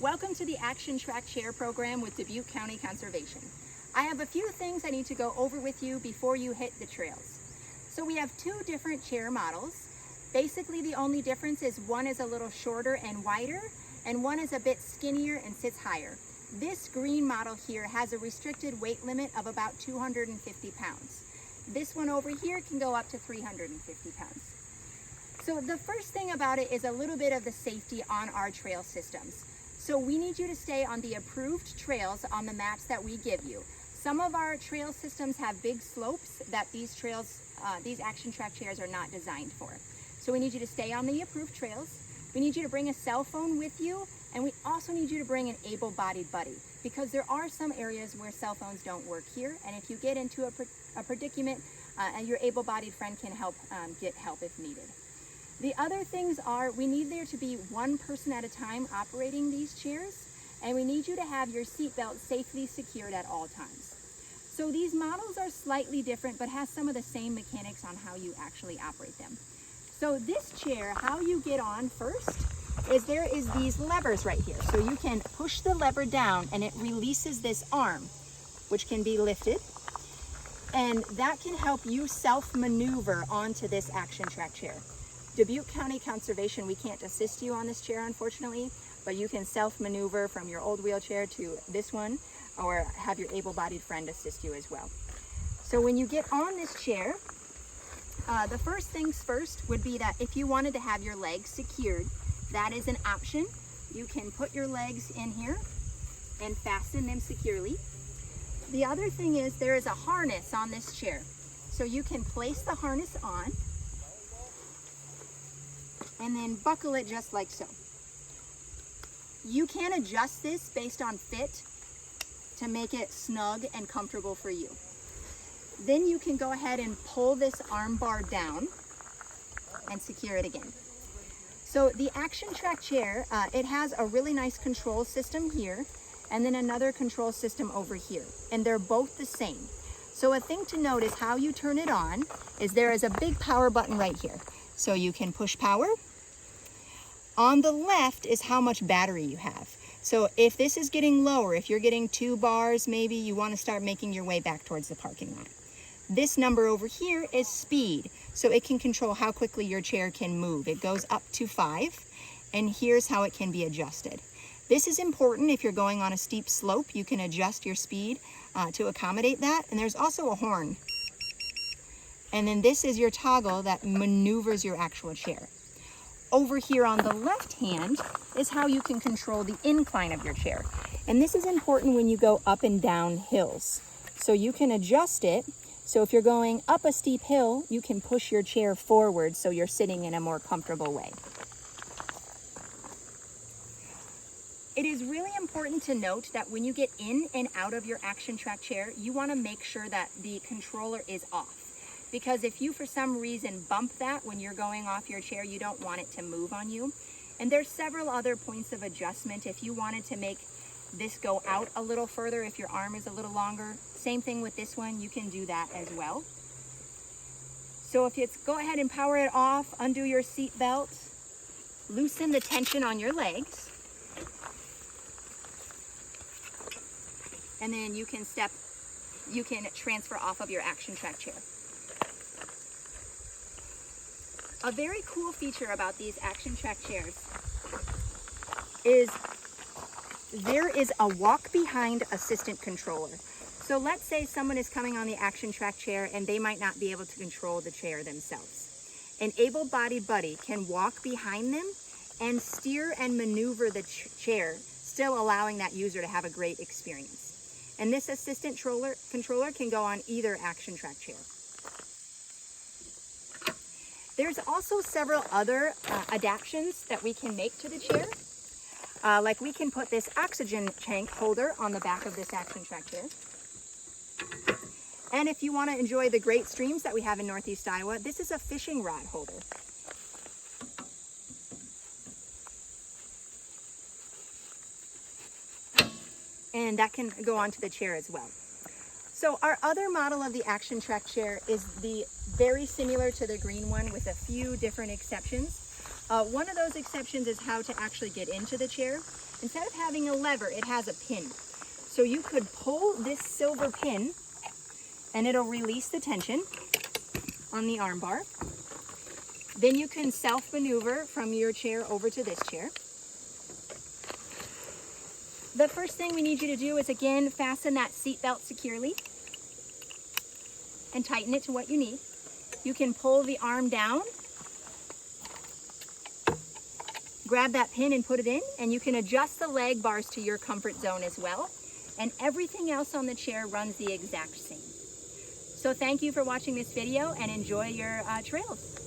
Welcome to the Action Track Chair program with Dubuque County Conservation. I have a few things I need to go over with you before you hit the trails. So we have two different chair models. Basically the only difference is one is a little shorter and wider, and one is a bit skinnier and sits higher. This green model here has a restricted weight limit of about 250 pounds. This one over here can go up to 350 pounds. So the first thing about it is a little bit of the safety on our trail systems. So we need you to stay on the approved trails on the maps that we give you. Some of our trail systems have big slopes that these Action Track chairs are not designed for. So we need you to stay on the approved trails. We need you to bring a cell phone with you, and we also need you to bring an able-bodied buddy, because there are some areas where cell phones don't work here, and if you get into a predicament, your able-bodied friend can help get help if needed. The other things are, we need there to be one person at a time operating these chairs, and we need you to have your seatbelt safely secured at all times. So these models are slightly different, but has some of the same mechanics on how you actually operate them. So this chair, how you get on first, is there is these levers right here. So you can push the lever down and it releases this arm, which can be lifted. And that can help you self-maneuver onto this Action Track chair. Dubuque County Conservation, we can't assist you on this chair, unfortunately, but you can self-maneuver from your old wheelchair to this one, or have your able-bodied friend assist you as well. So when you get on this chair, the first things first would be that if you wanted to have your legs secured, that is an option. You can put your legs in here and fasten them securely. The other thing is there is a harness on this chair. So you can place the harness on and then buckle it just like so. You can adjust this based on fit to make it snug and comfortable for you. Then you can go ahead and pull this arm bar down and secure it again. So the Action Track chair, it has a really nice control system here and then another control system over here, and they're both the same. So a thing to note is how you turn it on is there is a big power button right here. So you can push power. On the left is how much battery you have. So if this is getting lower, if you're getting 2 bars, maybe you want to start making your way back towards the parking lot. This number over here is speed. So it can control how quickly your chair can move. It goes up to 5, and here's how it can be adjusted. This is important if you're going on a steep slope. You can adjust your speed to accommodate that. And there's also a horn. And then this is your toggle that maneuvers your actual chair. Over here on the left hand is how you can control the incline of your chair. And this is important when you go up and down hills. So you can adjust it. So if you're going up a steep hill, you can push your chair forward so you're sitting in a more comfortable way. It is really important to note that when you get in and out of your Action Track chair, you want to make sure that the controller is off. Because if you for some reason bump that when you're going off your chair, you don't want it to move on you. And there's several other points of adjustment. If you wanted to make this go out a little further, if your arm is a little longer, same thing with this one, you can do that as well. So if it's go ahead and power it off, undo your seat belt, loosen the tension on your legs, and then you can transfer off of your Action Track chair. A very cool feature about these Action Track chairs is there is a walk behind assistant controller. So let's say someone is coming on the Action Track chair and they might not be able to control the chair themselves. An able-bodied buddy can walk behind them and steer and maneuver the chair, still allowing that user to have a great experience. And this assistant controller can go on either Action Track chair. There's also several other adaptations that we can make to the chair. Like we can put this oxygen tank holder on the back of this Action Track chair. And if you want to enjoy the great streams that we have in Northeast Iowa, this is a fishing rod holder. And that can go onto the chair as well. So our other model of the Action Track chair is very similar to the green one with a few different exceptions. One of those exceptions is how to actually get into the chair. Instead of having a lever, it has a pin. So you could pull this silver pin and it'll release the tension on the arm bar. Then you can self-maneuver from your chair over to this chair. The first thing we need you to do is, again, fasten that seat belt securely and tighten it to what you need. You can pull the arm down, grab that pin and put it in, and you can adjust the leg bars to your comfort zone as well. And everything else on the chair runs the exact same. So thank you for watching this video and enjoy your trails.